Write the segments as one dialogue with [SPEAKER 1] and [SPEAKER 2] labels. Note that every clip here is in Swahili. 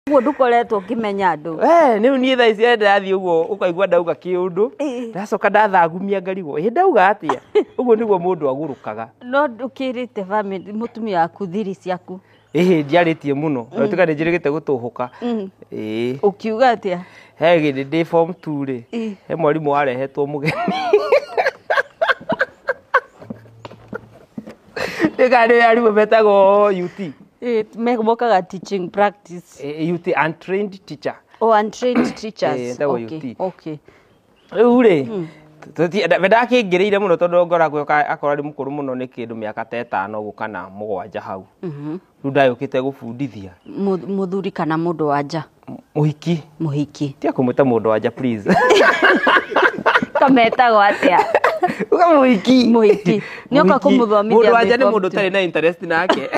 [SPEAKER 1] Guo ndukoretwo kimenya andu.
[SPEAKER 2] Niu nie thaa ici ndathi uguo ukaigua ndauga kiundu. Ndacoka ndathagumia ngarigo. Ndauga atia. Uguo niguo mundu agurukaga.
[SPEAKER 1] No ndukirite family mutumia waku thiri ciaku.
[SPEAKER 2] Ndiaritie muno. Tuka njirigite gutuhuka.
[SPEAKER 1] Ukiuga atia?
[SPEAKER 2] He gindi ndi form 2 ri. He mwarimu arehetwo mugeni. Ndikari arimu betagwo UT.
[SPEAKER 1] Mokaga teaching practice.
[SPEAKER 2] UT untrained teacher.
[SPEAKER 1] Oh, untrained teachers.
[SPEAKER 2] Okay. Ure. Veda kingireire muno tondu ngoragwo akora ri mukuru muno ni kindu miaka 5 gukana 7 hau. Riu ndayukite gubundithia.
[SPEAKER 1] Muthuri kana mundu wanja? Muhiki. Tia
[SPEAKER 2] kumwita mundu wanja please.
[SPEAKER 1] Kametagwo atia?
[SPEAKER 2] Uga muhiki.
[SPEAKER 1] Nioka kumuthomithia.
[SPEAKER 2] Mundu wanja ni mundu tari na interest nake.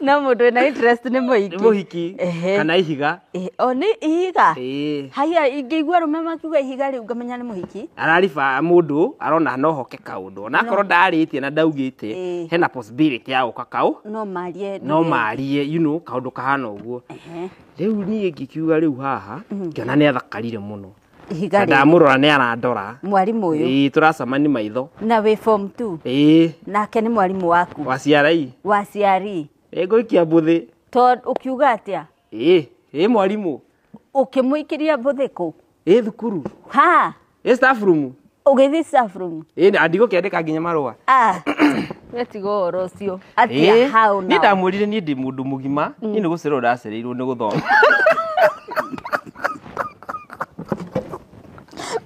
[SPEAKER 1] Na mundu na interest ni
[SPEAKER 2] muhiki kana ihiga.
[SPEAKER 1] Ni ihiga. Haya ingĩigua rume makiuga ihiga riu ngamenya ni muhiki.
[SPEAKER 2] Arariba mundu arona no hoke kaundu na korwo ndaritie na ndaugite hena possibility ya uka kau no marie you know kaundu kahana uguo. Riu nie ngikiuga riu haha kiona ni athakarire muno.
[SPEAKER 1] Ihiga riu
[SPEAKER 2] ndamurora ni arandora
[SPEAKER 1] mwarimu uyu
[SPEAKER 2] turacamani maitho
[SPEAKER 1] na we form 2 nake ni mwarimu waku wa ciari
[SPEAKER 2] Nguikia mbuthi.
[SPEAKER 1] To ukiuga atia?
[SPEAKER 2] Mwarimu.
[SPEAKER 1] Ukimuikiria mbuthi ku?
[SPEAKER 2] Thukuru.
[SPEAKER 1] Ha?
[SPEAKER 2] Staff room.
[SPEAKER 1] Ugithi staff room?
[SPEAKER 2] Andigo kiandika nginya marua.
[SPEAKER 1] Wetigo oro cio. Atia hau na.
[SPEAKER 2] Ni ndamurire ni ndi mundu mugima, ni gucerwo ndacereirwo ni guthoma.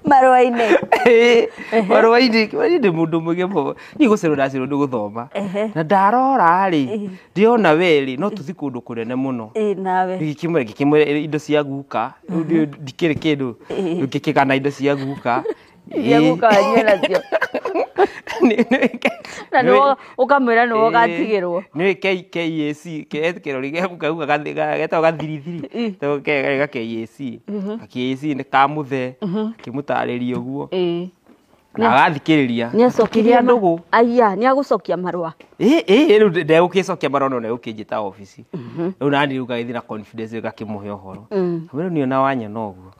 [SPEAKER 1] Marua-ini.
[SPEAKER 2] Marua-ini, kwani ndi mundu mugima. Ni gucerwo ndacereirwo ni guthoma. Na ndarora ri, ndiona weri no tuthi kundu kunene muno.
[SPEAKER 1] Nawe.
[SPEAKER 2] Ngikimwe indo cia guka, ndikiri kindu. Ngikikana indo cia guka.
[SPEAKER 1] Ya guka nyela cio. Na no ukamwira no gatigirwo.
[SPEAKER 2] Ni KAC, kirori gekuga getaga gathirithiri. To kega KAC. KAC ni kamuthe, kimutariria uguo. Na agathikiriria.
[SPEAKER 1] Ni acokiria ndugu. Aya, ni agucokia marua.
[SPEAKER 2] Riu ndegukicokia marua no negukinjita office. Riu nani ruga ithi na confidence gakimuhe uhoro. Kamera ni ona wanya noguo.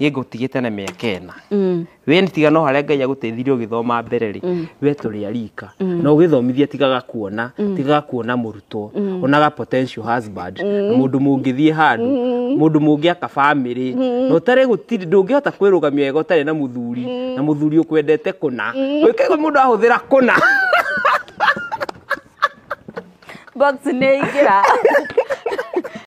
[SPEAKER 2] Ngutigite na miaka 4. We ntiga no haria Ngai aguteithirie ugithoma mbere ri we turi arika no ugithomithia tigaga kuona murutwo onaga potential husband mundu mungithie handu mundu mungiaka family no tare gutiri ndungihota kwirugamia ego tare na muthuri ukwendete kuna wikaga mundu ahuthira kuna
[SPEAKER 1] box ne igira